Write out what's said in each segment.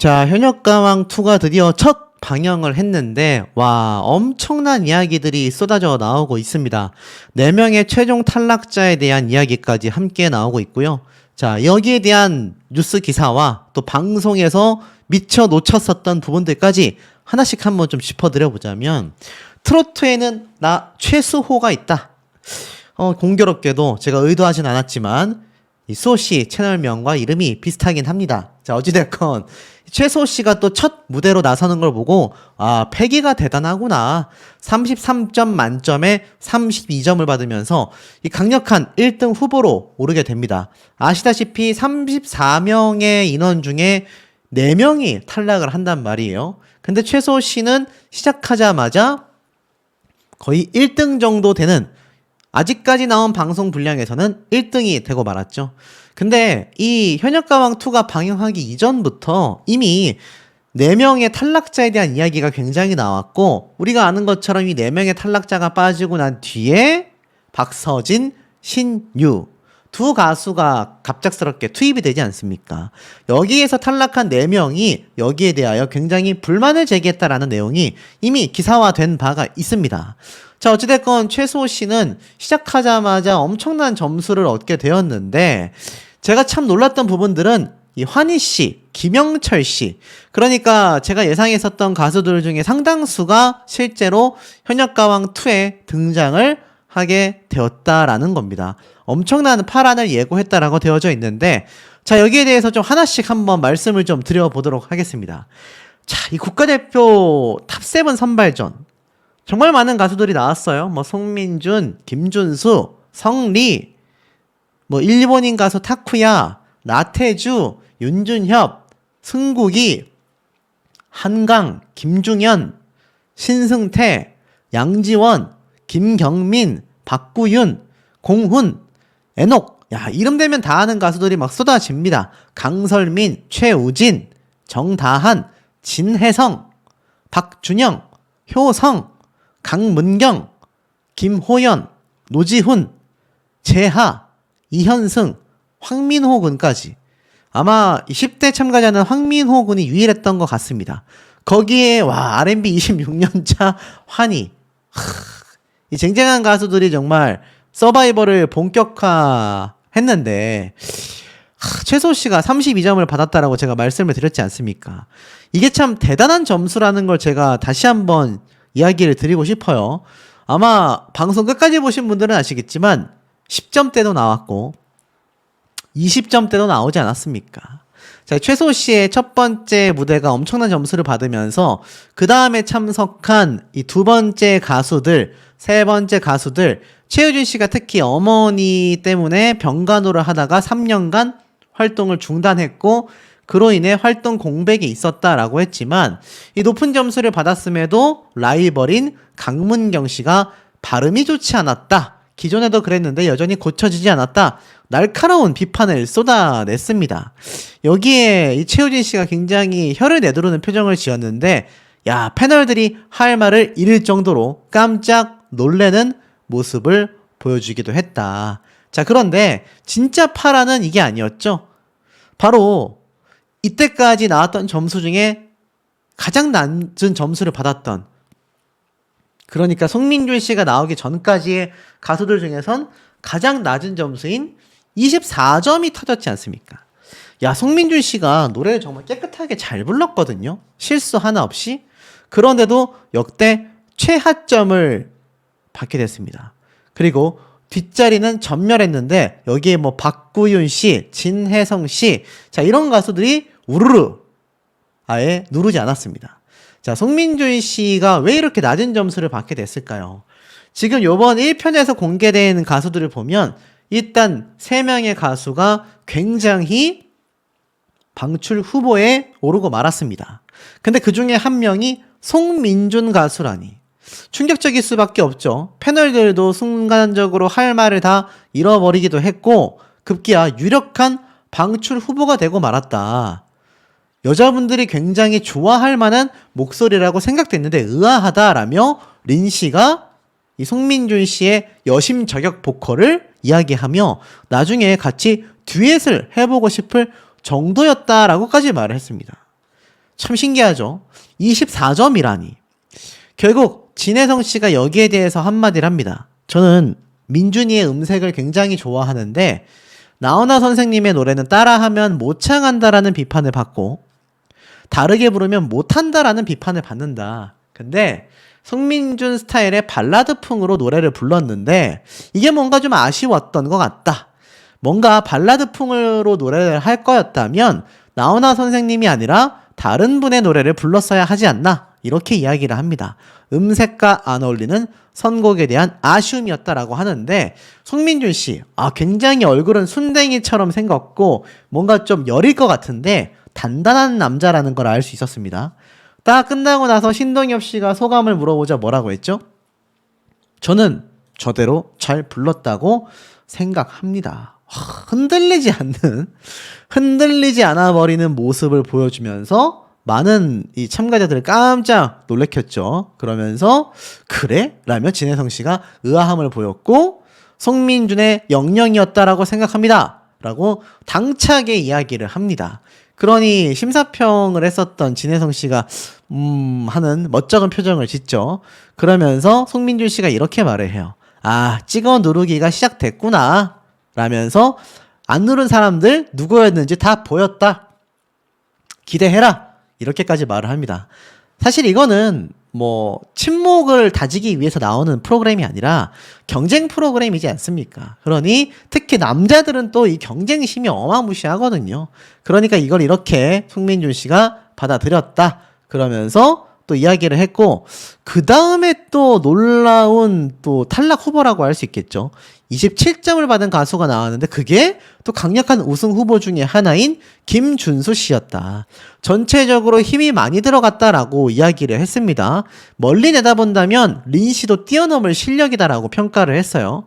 자, 현역가왕2가 드디어 첫 방영을 했는데, 와, 엄청난 이야기들이 쏟아져 나오고 있습니다. 4명의 최종 탈락자에 대한 이야기까지 함께 나오고 있고요. 자, 여기에 대한 뉴스 기사와 또 방송에서 미처 놓쳤었던 부분들까지 하나씩 한번 좀 짚어드려보자면, 트로트에는 나 최수호가 있다. 공교롭게도 제가 의도하진 않았지만, 이 수호씨 채널명과 이름이 비슷하긴 합니다. 자, 어찌됐건 최수호 씨가 또 첫 무대로 나서는 걸 보고 패기가 대단하구나. 33점 만점에 32점을 받으면서 이 강력한 1등 후보로 오르게 됩니다. 아시다시피 34명의 인원 중에 4명이 탈락을 한단 말이에요. 근데 최수호 씨는 시작하자마자 거의 1등 정도 되는, 아직까지 나온 방송 분량에서는 1등이 되고 말았죠. 근데 이 현역가왕2가 방영하기 이전부터 이미 4명의 탈락자에 대한 이야기가 굉장히 나왔고, 우리가 아는 것처럼 이 4명의 탈락자가 빠지고 난 뒤에 박서진, 신유 두 가수가 갑작스럽게 투입이 되지 않습니까? 여기에서 탈락한 4명이 여기에 대하여 굉장히 불만을 제기했다라는 내용이 이미 기사화된 바가 있습니다. 자, 어찌됐건 최수호 씨는 시작하자마자 엄청난 점수를 얻게 되었는데, 제가 참 놀랐던 부분들은 이 환희 씨, 김영철 씨, 그러니까 제가 예상했었던 가수들 중에 상당수가 실제로 현역가왕2에 등장을 하게 되었다라는 겁니다. 엄청난 파란을 예고했다라고 되어져 있는데, 자, 여기에 대해서 좀 하나씩 한번 말씀을 좀 드려보도록 하겠습니다. 자, 이 국가대표 탑7 선발전 정말 많은 가수들이 나왔어요. 송민준, 김준수, 성리, 일본인 가수 타쿠야, 나태주, 윤준협, 승국이, 한강, 김중현, 신승태, 양지원, 김경민, 박구윤, 공훈, 에녹. 야, 이름 되면 다 아는 가수들이 막 쏟아집니다. 강설민, 최우진, 정다한, 진혜성, 박준영, 효성, 강문경, 김호연, 노지훈, 재하, 이현승, 황민호 군까지. 아마 10대 참가자는 황민호 군이 유일했던 것 같습니다. 거기에 R&B 26년차 환희. 이 쟁쟁한 가수들이 정말 서바이벌을 본격화했는데, 최수호 씨가 32점을 받았다라고 제가 말씀을 드렸지 않습니까? 이게 참 대단한 점수라는 걸 제가 다시 한번 이야기를 드리고 싶어요. 아마 방송 끝까지 보신 분들은 아시겠지만 10점대도 나왔고 20점대도 나오지 않았습니까? 자, 최수호 씨의 첫 번째 무대가 엄청난 점수를 받으면서 그 다음에 참석한 이 두 번째 가수들, 세 번째 가수들, 최우진 씨가 특히 어머니 때문에 병간호를 하다가 3년간 활동을 중단했고, 그로 인해 활동 공백이 있었다라고 했지만, 이 높은 점수를 받았음에도 라이벌인 강문경 씨가 발음이 좋지 않았다, 기존에도 그랬는데 여전히 고쳐지지 않았다, 날카로운 비판을 쏟아냈습니다. 여기에 이 최우진 씨가 굉장히 혀를 내두르는 표정을 지었는데, 야, 패널들이 할 말을 잃을 정도로 깜짝 놀래는 모습을 보여주기도 했다. 자, 그런데 진짜 파라는 이게 아니었죠. 바로 이때까지 나왔던 점수 중에 가장 낮은 점수를 받았던, 그러니까 송민준 씨가 나오기 전까지의 가수들 중에선 가장 낮은 점수인 24점이 터졌지 않습니까? 야, 송민준 씨가 노래를 정말 깨끗하게 잘 불렀거든요. 실수 하나 없이. 그런데도 역대 최하점을 받게 됐습니다. 그리고 뒷자리는 전멸했는데 여기에 박구윤 씨, 진혜성 씨, 자, 이런 가수들이 우르르 아예 누르지 않았습니다. 자, 송민준 씨가 왜 이렇게 낮은 점수를 받게 됐을까요? 지금 요번 1편에서 공개된 가수들을 보면 일단 3명의 가수가 굉장히 방출 후보에 오르고 말았습니다. 근데 그 중에 한 명이 송민준 가수라니. 충격적일 수밖에 없죠. 패널들도 순간적으로 할 말을 다 잃어버리기도 했고, 급기야 유력한 방출 후보가 되고 말았다. 여자분들이 굉장히 좋아할 만한 목소리라고 생각됐는데 의아하다라며 린 씨가 이 송민준 씨의 여심 저격 보컬을 이야기하며 나중에 같이 듀엣을 해보고 싶을 정도였다라고까지 말을 했습니다. 참 신기하죠. 24점이라니. 결국 진혜성 씨가 여기에 대해서 한마디를 합니다. 저는 민준이의 음색을 굉장히 좋아하는데 나훈아 선생님의 노래는 따라하면 못 창한다라는 비판을 받고 다르게 부르면 못한다라는 비판을 받는다. 근데 송민준 스타일의 발라드풍으로 노래를 불렀는데 이게 뭔가 좀 아쉬웠던 것 같다. 뭔가 발라드풍으로 노래를 할 거였다면 나훈아 선생님이 아니라 다른 분의 노래를 불렀어야 하지 않나, 이렇게 이야기를 합니다. 음색과 안 어울리는 선곡에 대한 아쉬움이었다라고 하는데, 송민준 씨, 굉장히 얼굴은 순댕이처럼 생겼고 뭔가 좀 여릴 것 같은데 단단한 남자라는 걸 알 수 있었습니다. 딱 끝나고 나서 신동엽 씨가 소감을 물어보자 뭐라고 했죠? 저는 저대로 잘 불렀다고 생각합니다. 흔들리지 않아 버리는 모습을 보여주면서 많은 이 참가자들을 깜짝 놀래켰죠. 그러면서 그래? 라며 진혜성 씨가 의아함을 보였고, 송민준의 영영이었다라고 생각합니다. 라고 당차게 이야기를 합니다. 그러니 심사평을 했었던 진혜성 씨가 하는 멋쩍은 표정을 짓죠. 그러면서 송민준 씨가 이렇게 말을 해요. 찍어 누르기가 시작됐구나 라면서 안 누른 사람들 누구였는지 다 보였다. 기대해라. 이렇게까지 말을 합니다. 사실 이거는 친목을 다지기 위해서 나오는 프로그램이 아니라 경쟁 프로그램이지 않습니까? 그러니 특히 남자들은 또 이 경쟁심이 어마무시하거든요. 그러니까 이걸 이렇게 송민준 씨가 받아들였다. 그러면서 또 이야기를 했고, 그 다음에 또 놀라운 또 탈락 후보라고 할 수 있겠죠. 27점을 받은 가수가 나왔는데 그게 또 강력한 우승 후보 중에 하나인 김준수 씨였다. 전체적으로 힘이 많이 들어갔다라고 이야기를 했습니다. 멀리 내다본다면 린 씨도 뛰어넘을 실력이다라고 평가를 했어요.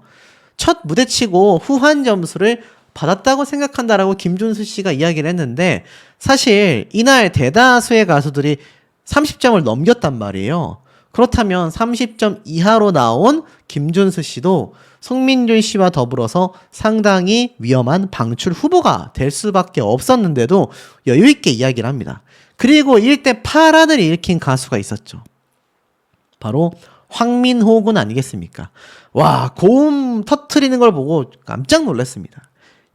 첫 무대치고 후한 점수를 받았다고 생각한다라고 김준수 씨가 이야기를 했는데, 사실 이날 대다수의 가수들이 30점을 넘겼단 말이에요. 그렇다면 30점 이하로 나온 김준수 씨도 송민준 씨와 더불어서 상당히 위험한 방출 후보가 될 수밖에 없었는데도 여유있게 이야기를 합니다. 그리고 1대 파란을 일으킨 가수가 있었죠. 바로 황민호 군 아니겠습니까? 와, 고음 터트리는 걸 보고 깜짝 놀랐습니다.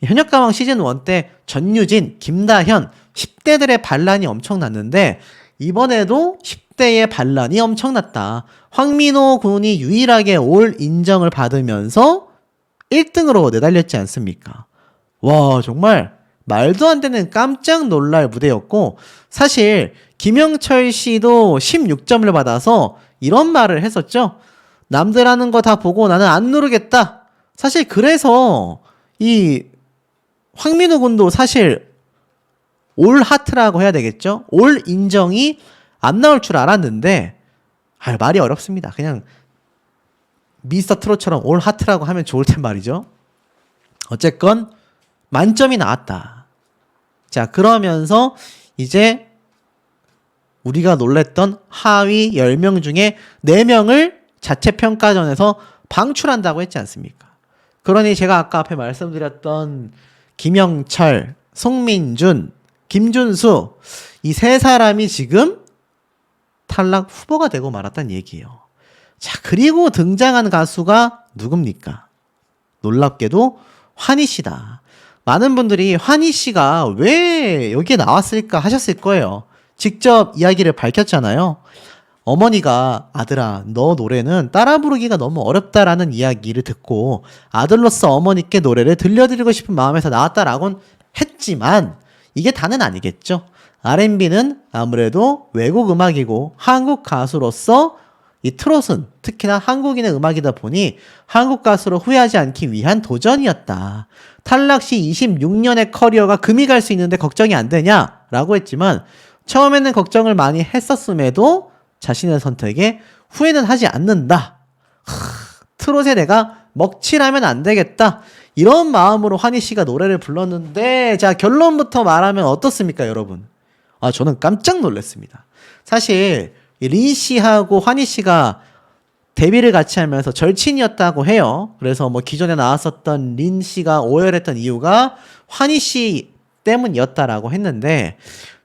현역가왕 시즌1 때 전유진, 김다현, 10대들의 반란이 엄청났는데 이번에도 10대의 반란이 엄청났다. 황민호 군이 유일하게 올 인정을 받으면서 1등으로 내달렸지 않습니까? 와, 정말 말도 안 되는 깜짝 놀랄 무대였고, 사실 김영철 씨도 16점을 받아서 이런 말을 했었죠. 남들 하는 거 다 보고 나는 안 누르겠다. 사실 그래서 이 황민호 군도 사실 올 하트라고 해야 되겠죠? 올 인정이 안 나올 줄 알았는데 말이 어렵습니다. 그냥 미스터 트롯처럼 올 하트라고 하면 좋을 텐 말이죠. 어쨌건 만점이 나왔다. 자, 그러면서 이제 우리가 놀랬던 하위 10명 중에 4명을 자체평가전에서 방출한다고 했지 않습니까? 그러니 제가 아까 앞에 말씀드렸던 김영철, 송민준, 김준수, 이 세 사람이 지금 탈락 후보가 되고 말았다는 얘기예요. 자, 그리고 등장한 가수가 누굽니까? 놀랍게도 환희 씨다. 많은 분들이 환희 씨가 왜 여기에 나왔을까 하셨을 거예요. 직접 이야기를 밝혔잖아요. 어머니가 아들아, 너 노래는 따라 부르기가 너무 어렵다라는 이야기를 듣고 아들로서 어머니께 노래를 들려드리고 싶은 마음에서 나왔다라고는 했지만 이게 다는 아니겠죠. R&B는 아무래도 외국 음악이고 한국 가수로서 이 트롯은 특히나 한국인의 음악이다 보니 한국 가수로 후회하지 않기 위한 도전이었다. 탈락 시 26년의 커리어가 금이 갈 수 있는데 걱정이 안 되냐라고 했지만 처음에는 걱정을 많이 했었음에도 자신의 선택에 후회는 하지 않는다. 트롯에 내가 먹칠하면 안 되겠다. 이런 마음으로 환희 씨가 노래를 불렀는데, 자, 결론부터 말하면 어떻습니까, 여러분? 저는 깜짝 놀랐습니다. 사실 린 씨하고 환희 씨가 데뷔를 같이 하면서 절친이었다고 해요. 그래서 기존에 나왔었던 린 씨가 오열했던 이유가 환희 씨 때문이었다라고 했는데,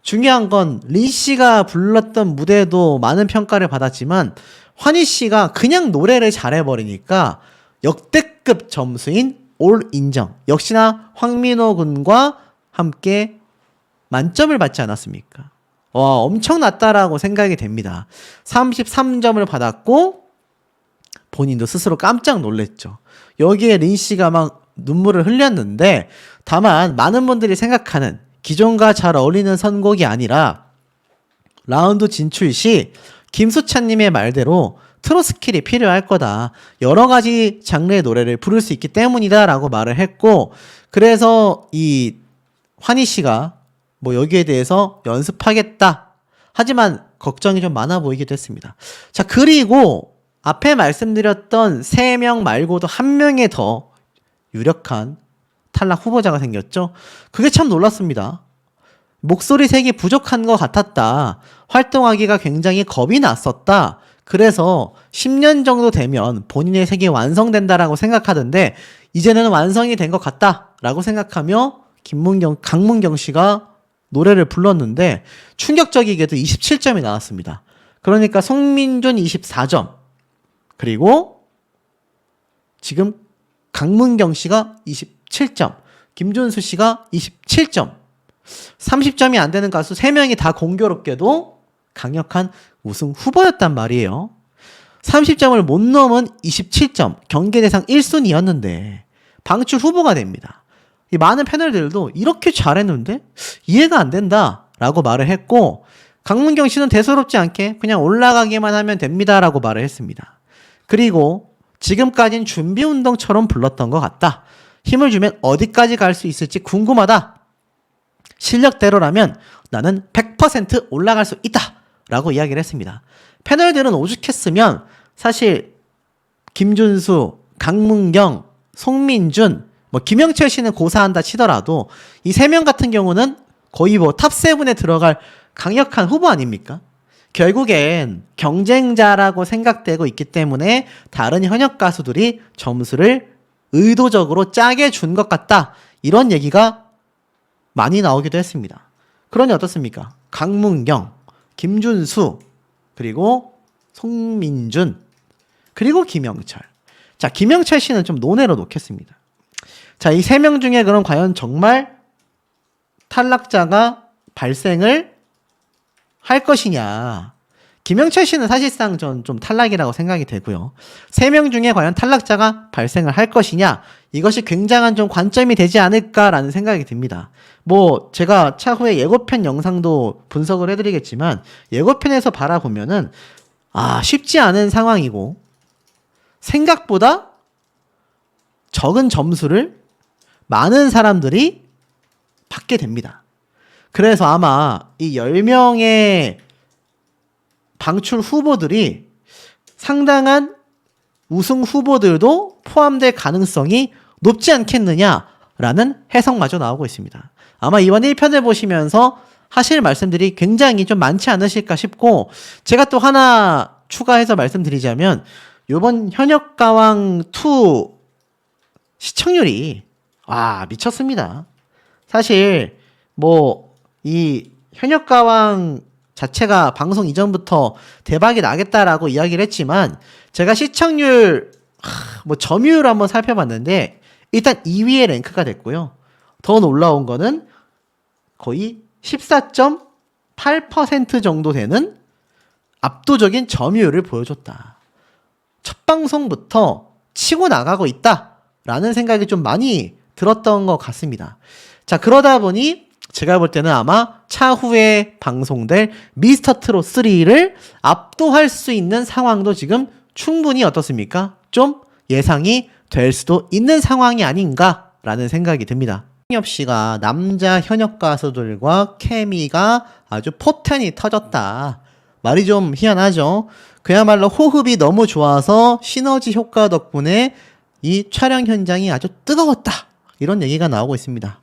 중요한 건 린 씨가 불렀던 무대도 많은 평가를 받았지만 환희 씨가 그냥 노래를 잘해버리니까 역대급 점수인 올 인정. 역시나 황민호 군과 함께 만점을 받지 않았습니까? 와, 엄청 낮다라고 생각이 됩니다. 33점을 받았고 본인도 스스로 깜짝 놀랐죠. 여기에 린 씨가 막 눈물을 흘렸는데 다만 많은 분들이 생각하는 기존과 잘 어울리는 선곡이 아니라 라운드 진출 시 김수찬님의 말대로 트롯 스킬이 필요할 거다. 여러 가지 장르의 노래를 부를 수 있기 때문이다 라고 말을 했고, 그래서 이 환희 씨가 뭐 여기에 대해서 연습하겠다. 하지만 걱정이 좀 많아 보이기도 했습니다. 자, 그리고 앞에 말씀드렸던 3명 말고도 1명의 더 유력한 탈락 후보자가 생겼죠. 그게 참 놀랐습니다. 목소리 색이 부족한 것 같았다. 활동하기가 굉장히 겁이 났었다. 그래서 10년 정도 되면 본인의 색이 완성된다라고 생각하던데 이제는 완성이 된 것 같다라고 생각하며 강문경 씨가 노래를 불렀는데 충격적이게도 27점이 나왔습니다. 그러니까 송민준 24점, 그리고 지금 강문경 씨가 27점, 김준수 씨가 27점, 30점이 안 되는 가수 3명이 다 공교롭게도 강력한 우승 후보였단 말이에요. 30점을 못 넘은 27점, 경계대상 1순위였는데 방출 후보가 됩니다. 이 많은 패널들도 이렇게 잘했는데 이해가 안 된다 라고 말을 했고, 강문경 씨는 대수롭지 않게 그냥 올라가기만 하면 됩니다 라고 말을 했습니다. 그리고 지금까진 준비운동처럼 불렀던 것 같다. 힘을 주면 어디까지 갈 수 있을지 궁금하다. 실력대로라면 나는 100% 올라갈 수 있다 라고 이야기를 했습니다. 패널들은 오죽했으면 사실 김준수, 강문경, 송민준, 뭐 김영철 씨는 고사한다 치더라도 이 3명 같은 경우는 거의 뭐 탑7에 들어갈 강력한 후보 아닙니까? 결국엔 경쟁자라고 생각되고 있기 때문에 다른 현역 가수들이 점수를 의도적으로 짜게 준 것 같다. 이런 얘기가 많이 나오기도 했습니다. 그러니 어떻습니까? 강문경, 김준수, 그리고 송민준, 그리고 김영철. 자, 김영철 씨는 좀 논외로 놓겠습니다. 자, 이 3명 중에 그럼 과연 정말 탈락자가 발생을 할 것이냐. 김영철 씨는 사실상 전 좀 탈락이라고 생각이 되고요. 3명 중에 과연 탈락자가 발생을 할 것이냐. 이것이 굉장한 좀 관점이 되지 않을까라는 생각이 듭니다. 뭐 제가 차후에 예고편 영상도 분석을 해드리겠지만 예고편에서 바라보면은 쉽지 않은 상황이고 생각보다 적은 점수를 많은 사람들이 받게 됩니다. 그래서 아마 이 10명의 방출 후보들이 상당한 우승 후보들도 포함될 가능성이 높지 않겠느냐라는 해석마저 나오고 있습니다. 아마 이번 1편을 보시면서 하실 말씀들이 굉장히 좀 많지 않으실까 싶고, 제가 또 하나 추가해서 말씀드리자면 이번 현역가왕2 시청률이 미쳤습니다. 사실 뭐 이 현역가왕 자체가 방송 이전부터 대박이 나겠다라고 이야기를 했지만 제가 시청률 뭐 점유율 한번 살펴봤는데 일단 2위에 랭크가 됐고요. 더 놀라운 거는 거의 14.8% 정도 되는 압도적인 점유율을 보여줬다. 첫 방송부터 치고 나가고 있다라는 생각이 좀 많이 들었던 것 같습니다. 자, 그러다 보니 제가 볼 때는 아마 차후에 방송될 미스터 트롯 3를 압도할 수 있는 상황도 지금 충분히 어떻습니까? 좀 예상이 될 수도 있는 상황이 아닌가라는 생각이 듭니다. 홍엽 씨가 남자 현역 가수들과 케미가 아주 포텐이 터졌다. 말이 좀 희한하죠. 그야말로 호흡이 너무 좋아서 시너지 효과 덕분에 이 촬영 현장이 아주 뜨거웠다. 이런 얘기가 나오고 있습니다.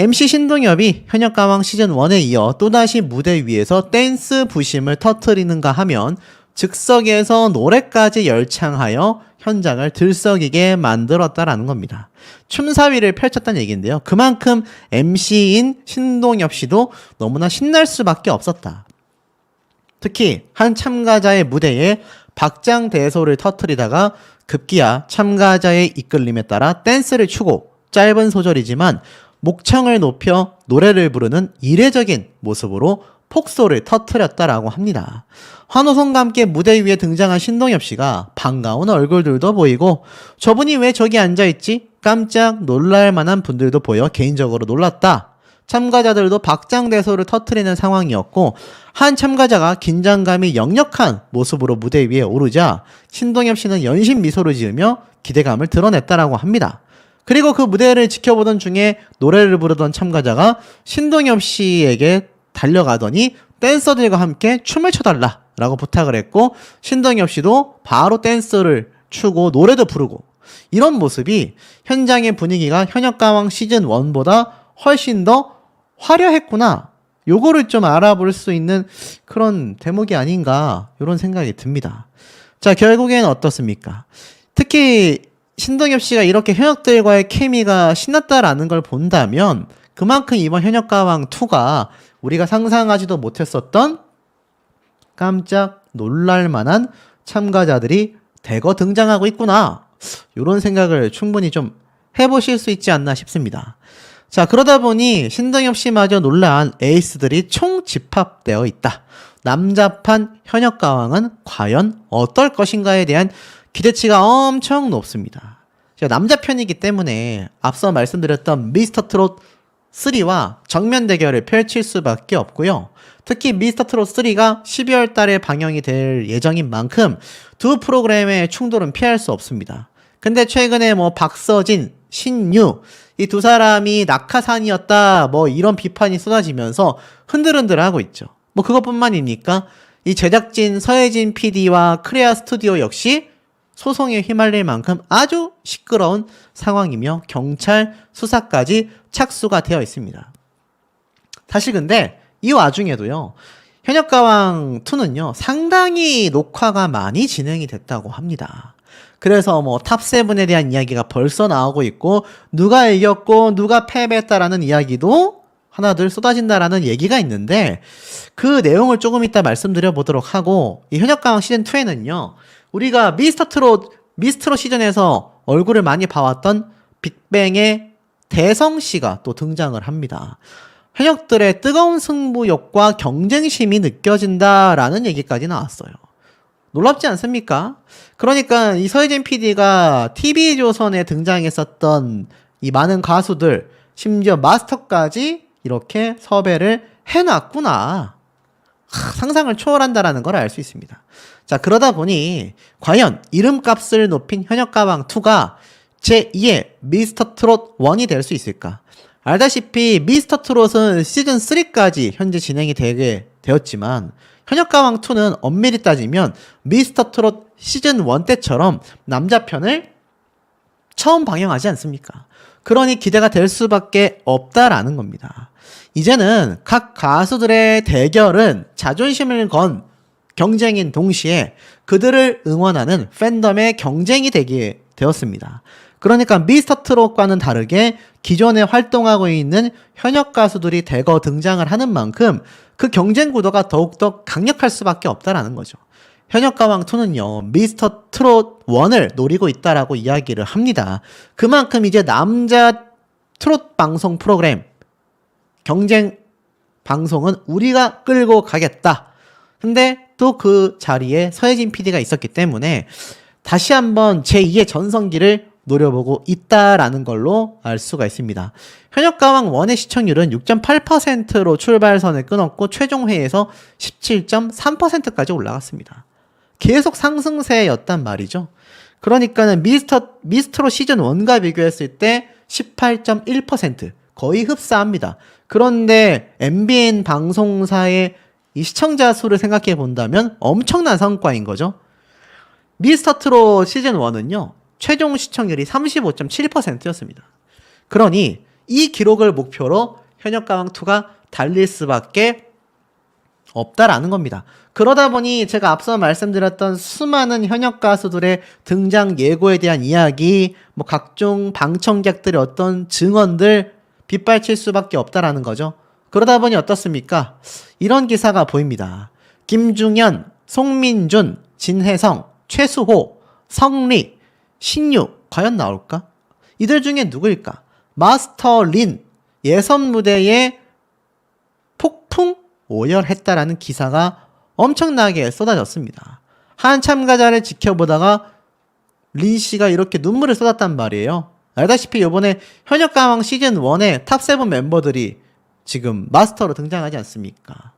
MC 신동엽이 현역가왕 시즌1에 이어 또다시 무대 위에서 댄스 부심을 터뜨리는가 하면 즉석에서 노래까지 열창하여 현장을 들썩이게 만들었다라는 겁니다. 춤사위를 펼쳤다는 얘기인데요. 그만큼 MC인 신동엽 씨도 너무나 신날 수밖에 없었다. 특히 한 참가자의 무대에 박장대소를 터뜨리다가 급기야 참가자의 이끌림에 따라 댄스를 추고 짧은 소절이지만 목청을 높여 노래를 부르는 이례적인 모습으로 폭소를 터뜨렸다라고 합니다. 환호성과 함께 무대 위에 등장한 신동엽 씨가 반가운 얼굴들도 보이고 저분이 왜 저기 앉아있지? 깜짝 놀랄 만한 분들도 보여 개인적으로 놀랐다. 참가자들도 박장대소를 터뜨리는 상황이었고 한 참가자가 긴장감이 역력한 모습으로 무대 위에 오르자 신동엽 씨는 연신 미소를 지으며 기대감을 드러냈다라고 합니다. 그리고 그 무대를 지켜보던 중에 노래를 부르던 참가자가 신동엽 씨에게 달려가더니 댄서들과 함께 춤을 춰달라 라고 부탁을 했고 신동엽 씨도 바로 댄스를 추고 노래도 부르고 이런 모습이 현장의 분위기가 현역가왕 시즌1보다 훨씬 더 화려했구나. 요거를 좀 알아볼 수 있는 그런 대목이 아닌가 이런 생각이 듭니다. 자, 결국엔 어떻습니까? 특히 신동엽 씨가 이렇게 현역들과의 케미가 신났다라는 걸 본다면 그만큼 이번 현역가왕2가 우리가 상상하지도 못했었던 깜짝 놀랄만한 참가자들이 대거 등장하고 있구나. 이런 생각을 충분히 좀 해보실 수 있지 않나 싶습니다. 자, 그러다 보니 신동엽 씨마저 놀란 에이스들이 총 집합되어 있다. 남자판 현역가왕은 과연 어떨 것인가에 대한 기대치가 엄청 높습니다. 남자편이기 때문에 앞서 말씀드렸던 미스터 트롯 3와 정면 대결을 펼칠 수밖에 없고요. 특히 미스터 트롯 3가 12월 달에 방영이 될 예정인 만큼 두 프로그램의 충돌은 피할 수 없습니다. 근데 최근에 뭐 박서진, 신유 이 두 사람이 낙하산이었다 뭐 이런 비판이 쏟아지면서 흔들흔들하고 있죠. 뭐 그것뿐만입니까? 이 제작진 서혜진 PD와 크레아 스튜디오 역시 소송에 휘말릴 만큼 아주 시끄러운 상황이며 경찰 수사까지 착수가 되어 있습니다. 사실 근데 이 와중에도요. 현역가왕2는요. 상당히 녹화가 많이 진행이 됐다고 합니다. 그래서 뭐 탑7에 대한 이야기가 벌써 나오고 있고 누가 이겼고 누가 패배했다라는 이야기도 하나둘 쏟아진다라는 얘기가 있는데 그 내용을 조금 이따 말씀드려 보도록 하고 이 현역가왕 시즌2에는요. 우리가 미스트롯 시즌에서 얼굴을 많이 봐왔던 빅뱅의 대성씨가 또 등장을 합니다. 현역들의 뜨거운 승부욕과 경쟁심이 느껴진다라는 얘기까지 나왔어요. 놀랍지 않습니까? 그러니까 이 서혜진 PD가 TV조선에 등장했었던 이 많은 가수들 심지어 마스터까지 이렇게 섭외를 해놨구나. 상상을 초월한다라는 걸 알 수 있습니다. 자, 그러다 보니 과연 이름값을 높인 현역가왕2가 제2의 미스터 트롯 1이 될 수 있을까? 알다시피 미스터 트롯은 시즌3까지 현재 진행이 되게 되었지만 현역가왕2는 엄밀히 따지면 미스터 트롯 시즌1 때처럼 남자편을 처음 방영하지 않습니까? 그러니 기대가 될 수밖에 없다라는 겁니다. 이제는 각 가수들의 대결은 자존심을 건 경쟁인 동시에 그들을 응원하는 팬덤의 경쟁이 되게 되었습니다. 그러니까 미스터 트롯과는 다르게 기존에 활동하고 있는 현역 가수들이 대거 등장을 하는 만큼 그 경쟁 구도가 더욱더 강력할 수밖에 없다라는 거죠. 현역가왕2는요, 미스터 트롯 1을 노리고 있다라고 이야기를 합니다. 그만큼 이제 남자 트롯 방송 프로그램, 경쟁 방송은 우리가 끌고 가겠다. 근데 또 그 자리에 서혜진 PD가 있었기 때문에 다시 한번 제2의 전성기를 노려보고 있다라는 걸로 알 수가 있습니다. 현역가왕 1의 시청률은 6.8%로 출발선을 끊었고 최종회에서 17.3%까지 올라갔습니다. 계속 상승세였단 말이죠. 그러니까는 미스트롯 시즌 1과 비교했을 때 18.1% 거의 흡사합니다. 그런데 MBN 방송사의 이 시청자 수를 생각해 본다면 엄청난 성과인 거죠. 미스터트롯 시즌 1은요. 최종 시청률이 35.7%였습니다. 그러니 이 기록을 목표로 현역가왕2가 달릴 수밖에 없다라는 겁니다. 그러다 보니 제가 앞서 말씀드렸던 수많은 현역 가수들의 등장 예고에 대한 이야기, 뭐 각종 방청객들의 어떤 증언들 빗발칠 수밖에 없다라는 거죠. 그러다 보니 어떻습니까? 이런 기사가 보입니다. 김중현, 송민준, 진혜성, 최수호, 성리, 신유 과연 나올까? 이들 중에 누구일까? 마스터 린 예선 무대에 폭풍 오열했다라는 기사가 엄청나게 쏟아졌습니다. 한 참가자를 지켜보다가 린 씨가 이렇게 눈물을 쏟았단 말이에요. 알다시피 이번에 현역가왕 시즌 1의 탑7 멤버들이 지금 마스터로 등장하지 않습니까?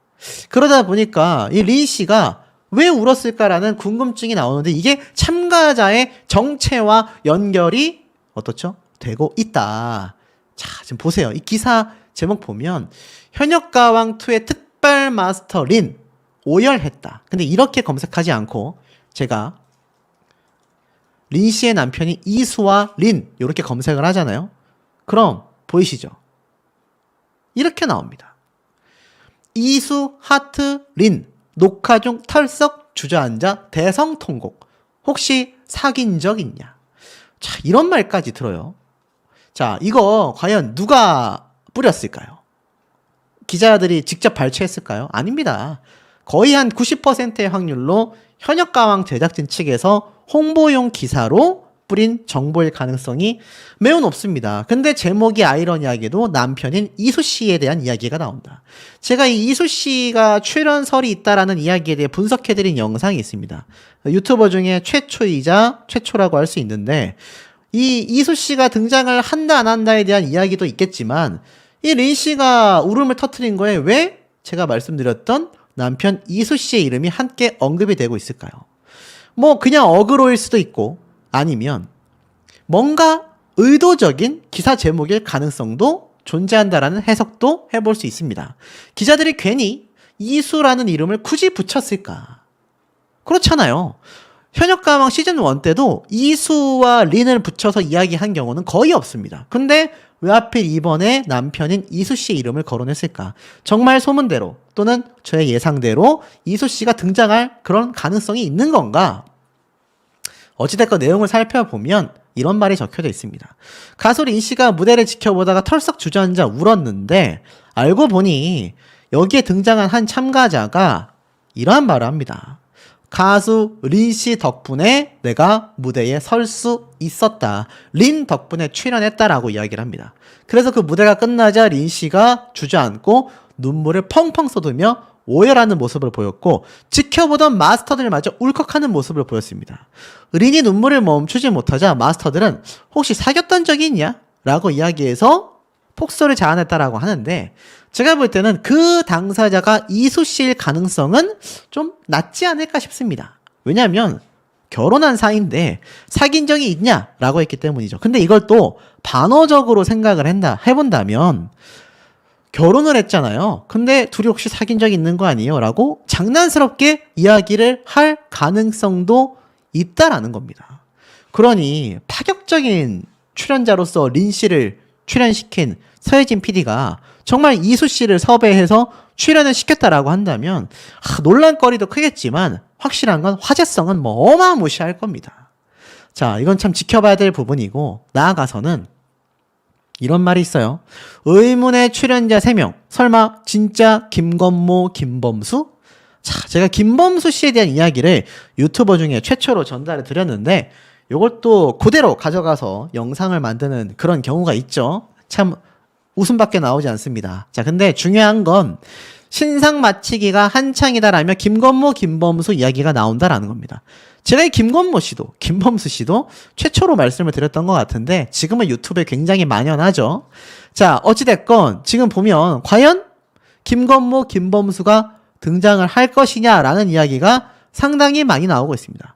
그러다 보니까 이 린 씨가 왜 울었을까라는 궁금증이 나오는데 이게 참가자의 정체와 연결이 어떻죠? 되고 있다. 자, 지금 보세요. 이 기사 제목 보면 현역가왕2의 특별 마스터 린 오열했다. 근데 이렇게 검색하지 않고 제가 린 씨의 남편이 이수와 린 이렇게 검색을 하잖아요. 그럼 보이시죠? 이렇게 나옵니다. 이수 하트 린 녹화 중 털썩 주저앉아 대성통곡. 혹시 사귄 적 있냐? 자, 이런 말까지 들어요. 자, 이거 과연 누가 뿌렸을까요? 기자들이 직접 발췌했을까요? 아닙니다. 거의 한 90%의 확률로 현역가왕 제작진 측에서 홍보용 기사로 뿌린 정보일 가능성이 매우 높습니다. 근데 제목이 아이러니하게도 남편인 이수 씨에 대한 이야기가 나온다. 제가 이 이수 씨가 출연설이 있다라는 이야기에 대해 분석해드린 영상이 있습니다. 유튜버 중에 최초이자 최초라고 할 수 있는데 이 이수 씨가 등장을 한다 안 한다에 대한 이야기도 있겠지만 이 린 씨가 울음을 터뜨린 거에 왜 제가 말씀드렸던 남편 이수 씨의 이름이 함께 언급이 되고 있을까요? 뭐 그냥 어그로일 수도 있고 아니면 뭔가 의도적인 기사 제목일 가능성도 존재한다라는 해석도 해볼 수 있습니다. 기자들이 괜히 이수라는 이름을 굳이 붙였을까? 그렇잖아요. 현역가왕 시즌1 때도 이수와 린을 붙여서 이야기한 경우는 거의 없습니다. 근데 왜 하필 이번에 남편인 이수 씨의 이름을 거론했을까? 정말 소문대로 또는 저의 예상대로 이수 씨가 등장할 그런 가능성이 있는 건가? 어찌됐건 내용을 살펴보면 이런 말이 적혀져 있습니다. 가수 린 씨가 무대를 지켜보다가 털썩 주저앉아 울었는데 알고 보니 여기에 등장한 한 참가자가 이러한 말을 합니다. 가수 린 씨 덕분에 내가 무대에 설 수 있었다. 린 덕분에 출연했다라고 이야기를 합니다. 그래서 그 무대가 끝나자 린 씨가 주저앉고 눈물을 펑펑 쏟으며 오열하는 모습을 보였고 지켜보던 마스터들마저 울컥하는 모습을 보였습니다. 린이 눈물을 멈추지 못하자 마스터들은 혹시 사귀었던 적이 있냐? 라고 이야기해서 폭소를 자아냈다라고 하는데 제가 볼 때는 그 당사자가 이수 씨일 가능성은 좀 낮지 않을까 싶습니다. 왜냐하면 결혼한 사이인데 사귄 적이 있냐라고 했기 때문이죠. 근데 이걸 또 반어적으로 생각을 해본다면 결혼을 했잖아요. 근데 둘이 혹시 사귄 적이 있는 거 아니에요? 라고 장난스럽게 이야기를 할 가능성도 있다라는 겁니다. 그러니 파격적인 출연자로서 린 씨를 출연시킨 서혜진 PD가 정말 이수 씨를 섭외해서 출연을 시켰다라고 한다면 논란거리도 크겠지만 확실한 건 화제성은 뭐 어마무시할 겁니다. 자, 이건 참 지켜봐야 될 부분이고 나아가서는 이런 말이 있어요. 의문의 출연자 3명. 설마 진짜 김건모, 김범수? 자, 제가 김범수 씨에 대한 이야기를 유튜버 중에 최초로 전달을 드렸는데 이것도 그대로 가져가서 영상을 만드는 그런 경우가 있죠. 참 웃음밖에 나오지 않습니다. 자, 근데 중요한 건 신상 마치기가 한창이다라며 김건모, 김범수 이야기가 나온다라는 겁니다. 제가 이 김건모 씨도, 김범수 씨도 최초로 말씀을 드렸던 것 같은데 지금은 유튜브에 굉장히 만연하죠. 자, 어찌됐건 지금 보면 과연 김건모, 김범수가 등장을 할 것이냐라는 이야기가 상당히 많이 나오고 있습니다.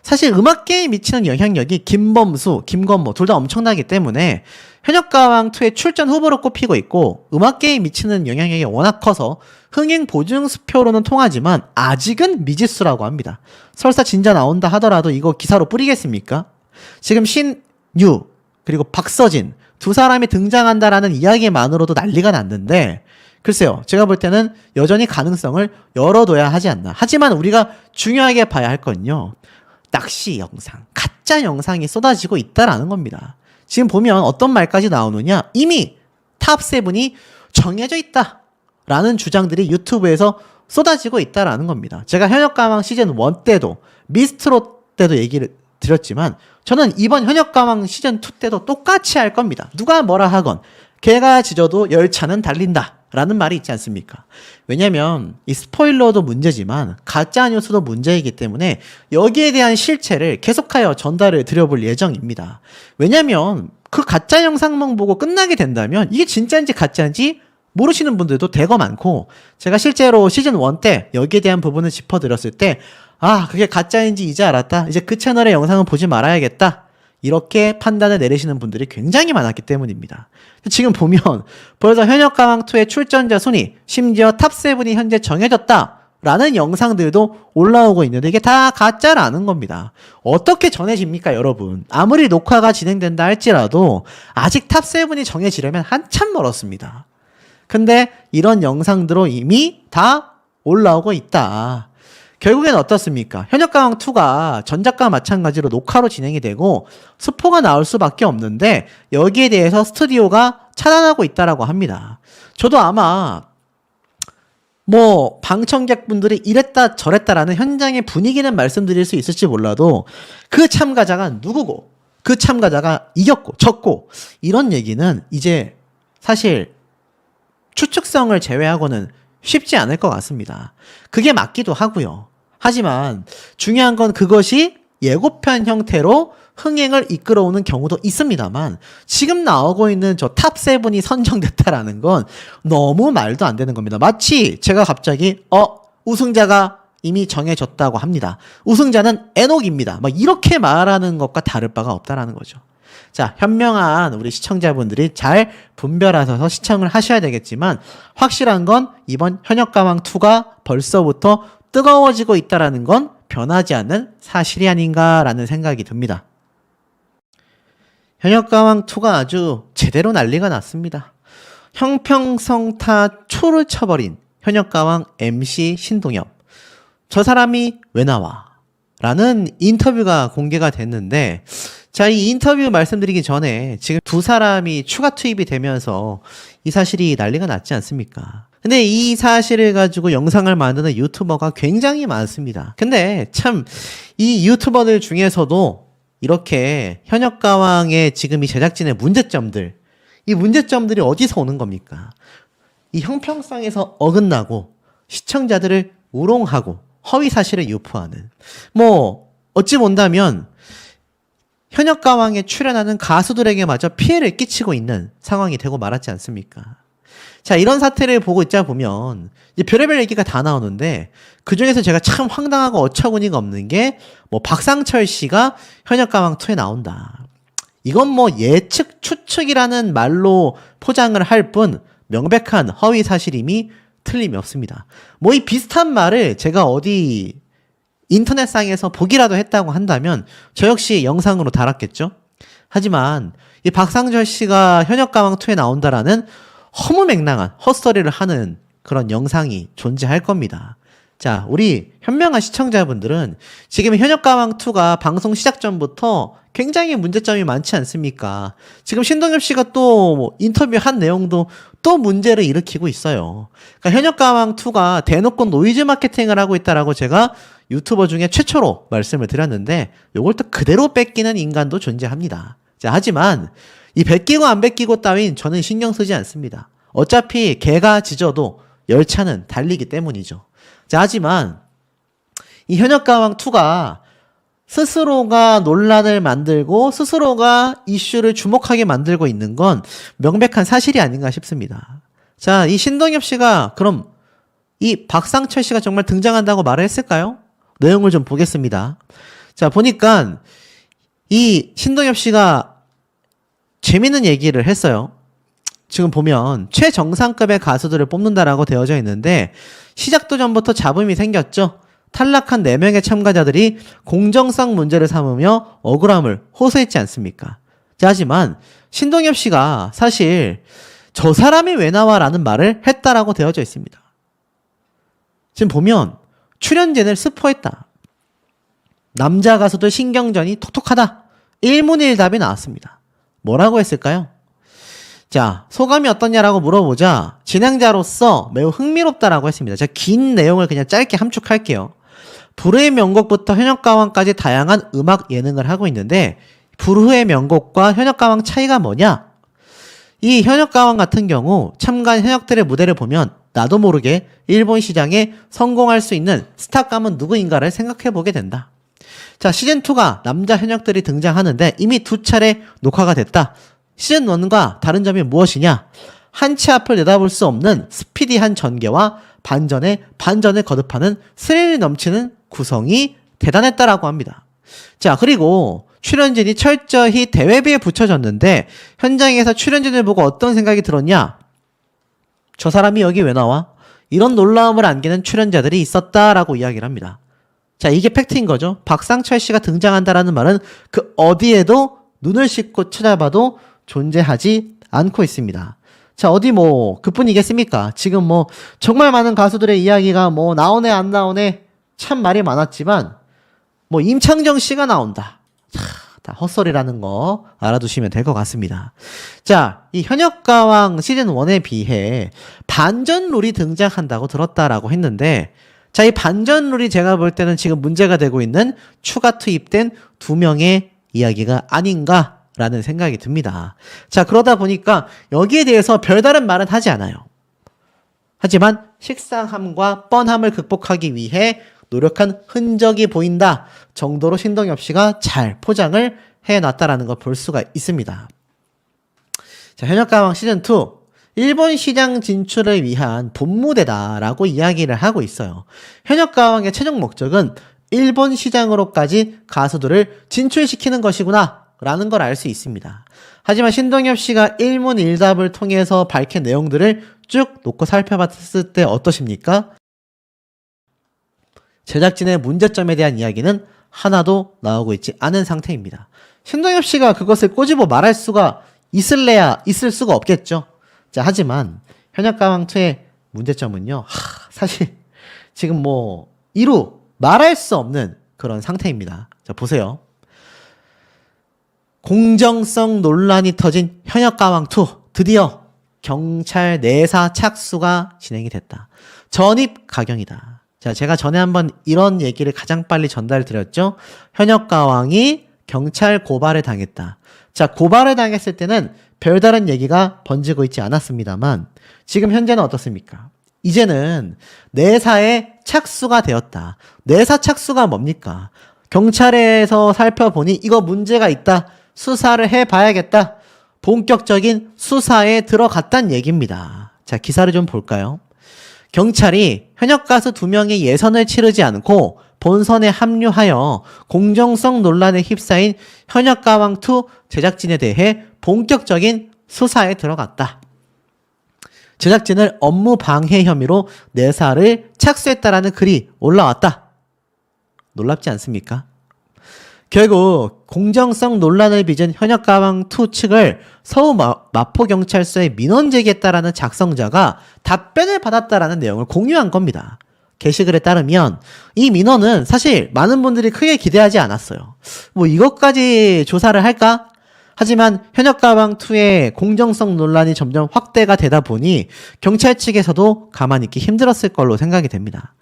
사실 음악계에 미치는 영향력이 김범수, 김건모 둘 다 엄청나기 때문에 현역가왕2의 출전 후보로 꼽히고 있고 음악계에 미치는 영향력이 워낙 커서 흥행 보증 수표로는 통하지만 아직은 미지수라고 합니다. 설사 진짜 나온다 하더라도 이거 기사로 뿌리겠습니까? 지금 신유 그리고 박서진 두 사람이 등장한다라는 이야기만으로도 난리가 났는데 글쎄요. 제가 볼 때는 여전히 가능성을 열어둬야 하지 않나. 하지만 우리가 중요하게 봐야 할 건요. 낚시 영상, 가짜 영상이 쏟아지고 있다라는 겁니다. 지금 보면 어떤 말까지 나오느냐. 이미 탑7이 정해져 있다라는 주장들이 유튜브에서 쏟아지고 있다라는 겁니다. 제가 현역가왕 시즌1 때도 미스트롯 때도 얘기를 드렸지만 저는 이번 현역가왕 시즌2 때도 똑같이 할 겁니다. 누가 뭐라 하건 개가 짖어도 열차는 달린다 라는 말이 있지 않습니까? 왜냐면 이 스포일러도 문제지만 가짜뉴스도 문제이기 때문에 여기에 대한 실체를 계속하여 전달을 드려볼 예정입니다. 왜냐면 그 가짜 영상만 보고 끝나게 된다면 이게 진짜인지 가짜인지 모르시는 분들도 대거 많고, 제가 실제로 시즌1 때 여기에 대한 부분을 짚어드렸을 때 그게 가짜인지 이제 알았다, 이제 그 채널의 영상은 보지 말아야겠다, 이렇게 판단을 내리시는 분들이 굉장히 많았기 때문입니다. 지금 보면 벌써 현역가왕2의 출전자 순위, 심지어 탑7이 현재 정해졌다 라는 영상들도 올라오고 있는데 이게 다 가짜라는 겁니다. 어떻게 전해집니까, 여러분? 아무리 녹화가 진행된다 할지라도 아직 탑7이 정해지려면 한참 멀었습니다. 근데 이런 영상들로 이미 다 올라오고 있다. 결국엔 어떻습니까? 현역가왕2가 전작과 마찬가지로 녹화로 진행이 되고 스포가 나올 수밖에 없는데 여기에 대해서 스튜디오가 차단하고 있다라고 합니다. 저도 아마 방청객분들이 이랬다 저랬다라는 현장의 분위기는 말씀드릴 수 있을지 몰라도 그 참가자가 누구고 그 참가자가 이겼고 졌고 이런 얘기는 이제 사실 추측성을 제외하고는 쉽지 않을 것 같습니다. 그게 맞기도 하고요. 하지만 중요한 건 그것이 예고편 형태로 흥행을 이끌어오는 경우도 있습니다만 지금 나오고 있는 저 탑7이 선정됐다라는 건 너무 말도 안 되는 겁니다. 마치 제가 갑자기 우승자가 이미 정해졌다고 합니다. 우승자는 에녹입니다. 이렇게 말하는 것과 다를 바가 없다라는 거죠. 자, 현명한 우리 시청자분들이 잘 분별하셔서 시청을 하셔야 되겠지만 확실한 건 이번 현역가왕2가 벌써부터 뜨거워지고 있다라는 건 변하지 않는 사실이 아닌가라는 생각이 듭니다. 현역가왕2가 아주 제대로 난리가 났습니다. 형평성타 초를 쳐버린 현역가왕 MC 신동엽. 저 사람이 왜 나와? 라는 인터뷰가 공개가 됐는데, 자, 이 인터뷰 말씀드리기 전에 지금 두 사람이 추가 투입이 되면서 이 사실이 난리가 났지 않습니까? 근데 이 사실을 가지고 영상을 만드는 유튜버가 굉장히 많습니다. 근데 참 이 유튜버들 중에서도 이렇게 현역가왕의 지금 이 제작진의 문제점들, 이 문제점들이 어디서 오는 겁니까? 이 형평성에서 어긋나고 시청자들을 우롱하고 허위 사실을 유포하는, 어찌 본다면 현역가왕에 출연하는 가수들에게마저 피해를 끼치고 있는 상황이 되고 말았지 않습니까? 자, 이런 사태를 보고 있자 보면 이제 별의별 얘기가 다 나오는데 그중에서 제가 참 황당하고 어처구니가 없는 게 박상철 씨가 현역가왕2에 나온다. 이건 예측, 추측이라는 말로 포장을 할 뿐 명백한 허위 사실임이 틀림이 없습니다. 이 비슷한 말을 제가 어디 인터넷상에서 보기라도 했다고 한다면 저 역시 영상으로 달았겠죠? 하지만 이 박상철 씨가 현역가왕2에 나온다라는 허무맹랑한 헛소리를 하는 그런 영상이 존재할 겁니다. 자, 우리 현명한 시청자분들은 지금 현역가왕2가 방송 시작 전부터 굉장히 문제점이 많지 않습니까? 지금 신동엽 씨가 또 인터뷰한 내용도 또 문제를 일으키고 있어요. 그러니까 현역가왕2가 대놓고 노이즈 마케팅을 하고 있다라고 제가 유튜버 중에 최초로 말씀을 드렸는데 요걸 또 그대로 뺏기는 인간도 존재합니다. 자, 하지만 이 베끼고 안 베끼고 따윈 저는 신경 쓰지 않습니다. 어차피 개가 짖어도 열차는 달리기 때문이죠. 자, 하지만 이 현역가왕2가 스스로가 논란을 만들고 스스로가 이슈를 주목하게 만들고 있는 건 명백한 사실이 아닌가 싶습니다. 자, 이 신동엽 씨가 그럼 이 박상철 씨가 정말 등장한다고 말을 했을까요? 내용을 좀 보겠습니다. 자, 보니까 이 신동엽 씨가 재밌는 얘기를 했어요. 지금 보면 최정상급의 가수들을 뽑는다라고 되어져 있는데 시작도 전부터 잡음이 생겼죠. 탈락한 4명의 참가자들이 공정성 문제를 삼으며 억울함을 호소했지 않습니까? 자, 하지만 신동엽 씨가 사실 저 사람이 왜 나와라는 말을 했다라고 되어져 있습니다. 지금 보면 출연진을 스포했다. 남자 가수들 신경전이 톡톡하다. 일문일답이 나왔습니다. 뭐라고 했을까요? 자, 소감이 어떻냐라고 물어보자 진행자로서 매우 흥미롭다라고 했습니다. 제가 긴 내용을 그냥 짧게 함축할게요. 불후의 명곡부터 현역가왕까지 다양한 음악 예능을 하고 있는데 불후의 명곡과 현역가왕 차이가 뭐냐? 이 현역가왕 같은 경우 참가한 현역들의 무대를 보면 나도 모르게 일본 시장에 성공할 수 있는 스타감은 누구인가를 생각해보게 된다. 자, 시즌2가 남자 현역들이 등장하는데 이미 2차례 녹화가 됐다. 시즌1과 다른 점이 무엇이냐? 한 치 앞을 내다볼 수 없는 스피디한 전개와 반전을 거듭하는 스릴 넘치는 구성이 대단했다라고 합니다. 자, 그리고 출연진이 철저히 대회비에 붙여졌는데 현장에서 출연진을 보고 어떤 생각이 들었냐? 저 사람이 여기 왜 나와? 이런 놀라움을 안기는 출연자들이 있었다라고 이야기를 합니다. 자, 이게 팩트인 거죠. 박상철 씨가 등장한다라는 말은 그 어디에도 눈을 씻고 찾아봐도 존재하지 않고 있습니다. 자, 어디 뭐 그뿐이겠습니까? 지금 뭐 정말 많은 가수들의 이야기가 뭐 나오네 안 나오네 참 말이 많았지만 뭐 임창정 씨가 나온다. 다 헛소리라는 거 알아두시면 될 것 같습니다. 자, 이 현역가왕 시즌1에 비해 반전 룰이 등장한다고 들었다라고 했는데 자, 이 반전 룰이 제가 볼 때는 지금 문제가 되고 있는 추가 투입된 2명의 이야기가 아닌가라는 생각이 듭니다. 자, 그러다 보니까 여기에 대해서 별다른 말은 하지 않아요. 하지만 식상함과 뻔함을 극복하기 위해 노력한 흔적이 보인다 정도로 신동엽 씨가 잘 포장을 해놨다라는 걸 볼 수가 있습니다. 자, 현역가왕 시즌2 일본 시장 진출을 위한 본무대다라고 이야기를 하고 있어요. 현역가왕의 최종 목적은 일본 시장으로까지 가수들을 진출시키는 것이구나 라는 걸 알 수 있습니다. 하지만 신동엽 씨가 일문일답을 통해서 밝힌 내용들을 쭉 놓고 살펴봤을 때 어떠십니까? 제작진의 문제점에 대한 이야기는 하나도 나오고 있지 않은 상태입니다. 신동엽 씨가 그것을 꼬집어 말할 수가 있을래야 있을 수가 없겠죠. 자, 하지만 현역가왕2의 문제점은요. 사실 지금 뭐 이루 말할 수 없는 그런 상태입니다. 자, 보세요. 공정성 논란이 터진 현역가왕2 드디어 경찰 내사 착수가 진행이 됐다. 전입 가경이다. 자, 제가 전에 한번 이런 얘기를 가장 빨리 전달 드렸죠. 현역가왕이 경찰 고발을 당했다. 자, 고발을 당했을 때는 별다른 얘기가 번지고 있지 않았습니다만 지금 현재는 어떻습니까? 이제는 내사에 착수가 되었다. 내사 착수가 뭡니까? 경찰에서 살펴보니 이거 문제가 있다. 수사를 해봐야겠다. 본격적인 수사에 들어갔다는 얘기입니다. 자, 기사를 좀 볼까요? 경찰이 현역 가수 2명의 예선을 치르지 않고 본선에 합류하여 공정성 논란에 휩싸인 현역가왕2 제작진에 대해 본격적인 수사에 들어갔다. 제작진을 업무 방해 혐의로 내사를 착수했다라는 글이 올라왔다. 놀랍지 않습니까? 결국 공정성 논란을 빚은 현역가왕2 측을 서울 마포경찰서에 민원 제기했다라는 작성자가 답변을 받았다라는 내용을 공유한 겁니다. 게시글에 따르면 이 민원은 사실 많은 분들이 크게 기대하지 않았어요. 뭐 이것까지 조사를 할까? 하지만 현역가왕2의 공정성 논란이 점점 확대가 되다 보니 경찰 측에서도 가만히 있기 힘들었을 걸로 생각이 됩니다.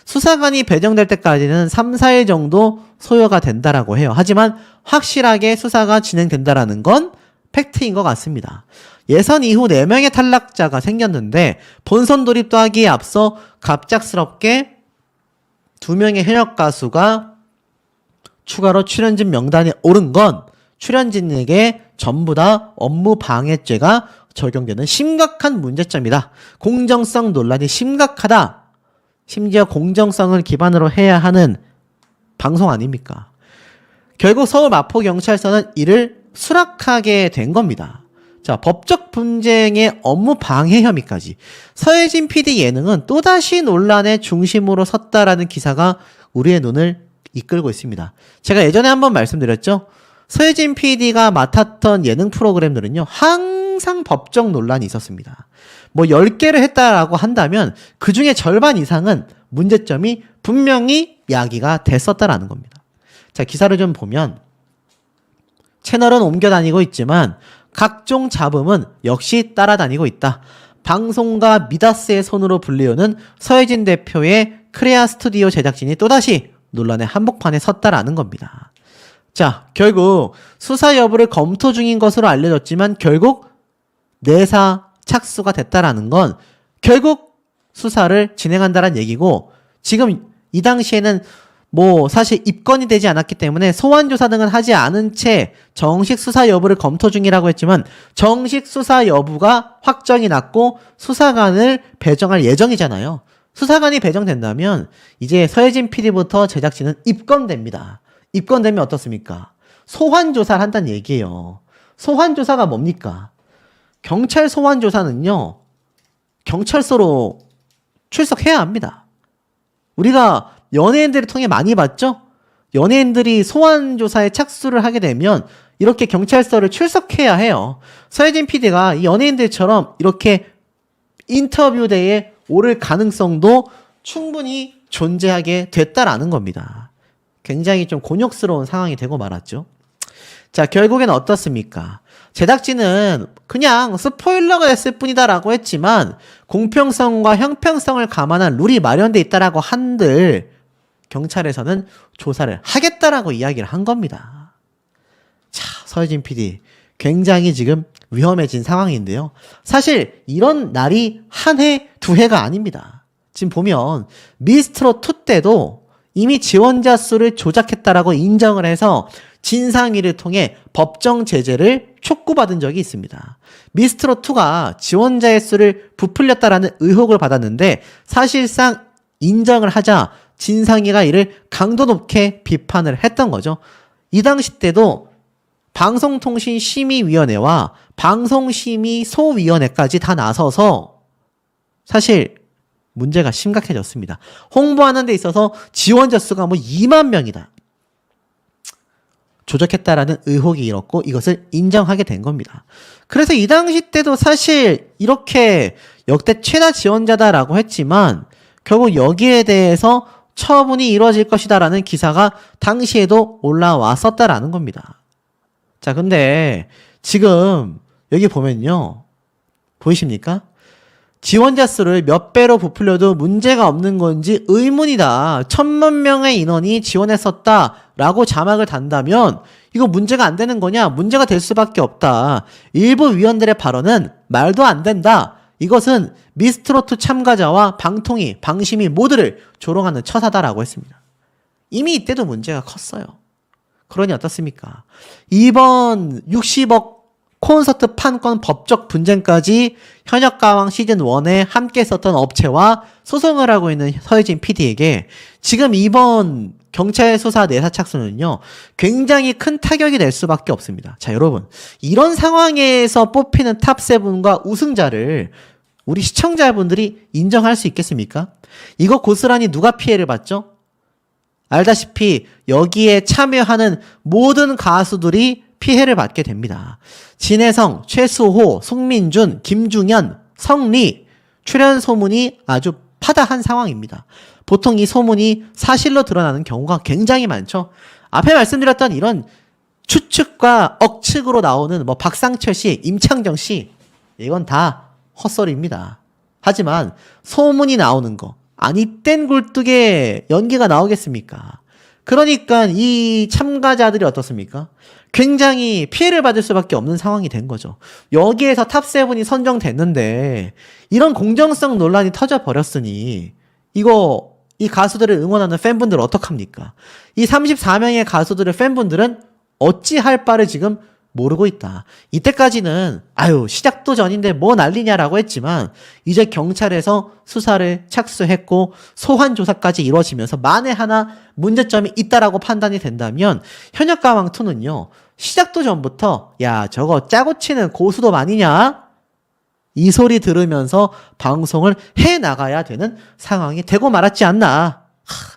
수사관이 배정될 때까지는 3, 4일 정도 소요가 된다라고 해요. 하지만 확실하게 수사가 진행된다라는 건 팩트인 것 같습니다. 예선 이후 4명의 탈락자가 생겼는데 본선 돌입도 하기에 앞서 갑작스럽게 2명의 현역 가수가 추가로 출연진 명단에 오른 건 출연진에게 전부 다 업무 방해죄가 적용되는 심각한 문제점이다. 공정성 논란이 심각하다. 심지어 공정성을 기반으로 해야 하는 방송 아닙니까? 결국 서울 마포경찰서는 이를 수락하게 된 겁니다. 자, 법적 분쟁의 업무 방해 혐의까지. 서혜진 PD 예능은 또다시 논란의 중심으로 섰다라는 기사가 우리의 눈을 이끌고 있습니다. 제가 예전에 한번 말씀드렸죠. 서혜진 PD가 맡았던 예능 프로그램들은요, 항상 항상 법적 논란이 있었습니다. 뭐 10개를 했다라고 한다면 그 중에 절반 이상은 문제점이 분명히 야기가 됐었다라는 겁니다. 자, 기사를 좀 보면 채널은 옮겨 다니고 있지만 각종 잡음은 역시 따라다니고 있다. 방송가 미다스의 손으로 불리우는 서혜진 대표의 크레아 스튜디오 제작진이 또다시 논란의 한복판에 섰다라는 겁니다. 자, 결국 수사 여부를 검토 중인 것으로 알려졌지만 결국 내사 착수가 됐다라는 건 결국 수사를 진행한다는 얘기고, 지금 이 당시에는 뭐 사실 입건이 되지 않았기 때문에 소환 조사 등은 하지 않은 채 정식 수사 여부를 검토 중이라고 했지만 정식 수사 여부가 확정이 났고 수사관을 배정할 예정이잖아요. 수사관이 배정된다면 이제 서혜진 PD부터 제작진은 입건됩니다. 입건되면 어떻습니까? 소환 조사를 한다는 얘기예요. 소환 조사가 뭡니까? 경찰 소환 조사는요, 경찰서로 출석해야 합니다. 우리가 연예인들을 통해 많이 봤죠? 연예인들이 소환 조사에 착수를 하게 되면 이렇게 경찰서를 출석해야 해요. 서혜진 PD가 이 연예인들처럼 이렇게 인터뷰대에 오를 가능성도 충분히 존재하게 됐다라는 겁니다. 굉장히 좀 곤욕스러운 상황이 되고 말았죠. 자, 결국엔 어떻습니까? 제작진은 그냥 스포일러가 됐을 뿐이다라고 했지만 공평성과 형평성을 감안한 룰이 마련돼 있다라고 한들 경찰에서는 조사를 하겠다라고 이야기를 한 겁니다. 자, 서혜진 PD 굉장히 지금 위험해진 상황인데요. 사실 이런 날이 한 해, 두 해가 아닙니다. 지금 보면 미스트롯2 때도 이미 지원자 수를 조작했다라고 인정을 해서 진상위를 통해 법정 제재를 촉구받은 적이 있습니다. 미스트롯2가 지원자의 수를 부풀렸다라는 의혹을 받았는데 사실상 인정을 하자 진상위가 이를 강도 높게 비판을 했던 거죠. 이 당시 때도 방송통신심의위원회와 방송심의소위원회까지 다 나서서 사실 문제가 심각해졌습니다. 홍보하는 데 있어서 지원자 수가 뭐 2만 명이다. 조작했다라는 의혹이 일었고 이것을 인정하게 된 겁니다. 그래서 이 당시 때도 사실 이렇게 역대 최다 지원자다라고 했지만 결국 여기에 대해서 처분이 이루어질 것이다라는 기사가 당시에도 올라왔었다라는 겁니다. 자, 근데 지금 여기 보면요. 보이십니까? 지원자 수를 몇 배로 부풀려도 문제가 없는 건지 의문이다. 1000만 명의 인원이 지원했었다라고 자막을 단다면 이거 문제가 안 되는 거냐? 문제가 될 수밖에 없다. 일부 위원들의 발언은 말도 안 된다. 이것은 미스트롯2 참가자와 방통위, 방심위 모두를 조롱하는 처사다라고 했습니다. 이미 이때도 문제가 컸어요. 그러니 어떻습니까? 이번 60억 콘서트 판권 법적 분쟁까지 현역가왕 시즌1에 함께 썼던 업체와 소송을 하고 있는 서혜진 PD에게 지금 이번 경찰 수사 내사 착수는요, 굉장히 큰 타격이 될 수밖에 없습니다. 자, 여러분. 이런 상황에서 뽑히는 탑7과 우승자를 우리 시청자분들이 인정할 수 있겠습니까? 이거 고스란히 누가 피해를 봤죠? 알다시피 여기에 참여하는 모든 가수들이 피해를 받게 됩니다. 진혜성, 최수호, 송민준, 김중현, 성리 출연 소문이 아주 파다한 상황입니다. 보통 이 소문이 사실로 드러나는 경우가 굉장히 많죠. 앞에 말씀드렸던 이런 추측과 억측으로 나오는 뭐 박상철 씨, 임창정 씨 이건 다 헛소리입니다. 하지만 소문이 나오는 거 아니 땐 굴뚝에 연기가 나오겠습니까? 그러니까 이 참가자들이 어떻습니까? 굉장히 피해를 받을 수밖에 없는 상황이 된 거죠. 여기에서 탑7이 선정됐는데 이런 공정성 논란이 터져버렸으니 이거 이 가수들을 응원하는 팬분들 어떡합니까? 이 34명의 가수들의 팬분들은 어찌할 바를 지금 모르고 있다. 이때까지는 아유 시작도 전인데 뭐 난리냐라고 했지만 이제 경찰에서 수사를 착수했고 소환 조사까지 이루어지면서 만에 하나 문제점이 있다라고 판단이 된다면 현역가왕2는요 시작도 전부터 야 저거 짜고 치는 고수도 아니냐 이 소리 들으면서 방송을 해나가야 되는 상황이 되고 말았지 않나.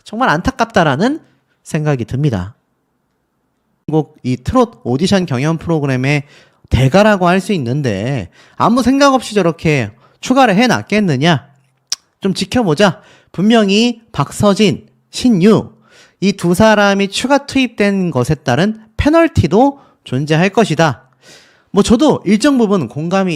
정말 안타깝다라는 생각이 듭니다. 이 트롯 오디션 경연 프로그램의 대가라고 할 수 있는데 아무 생각 없이 저렇게 추가를 해놨겠느냐? 좀 지켜보자. 분명히 박서진, 신유 이 두 사람이 추가 투입된 것에 따른 페널티도 존재할 것이다. 뭐 저도 일정 부분 공감이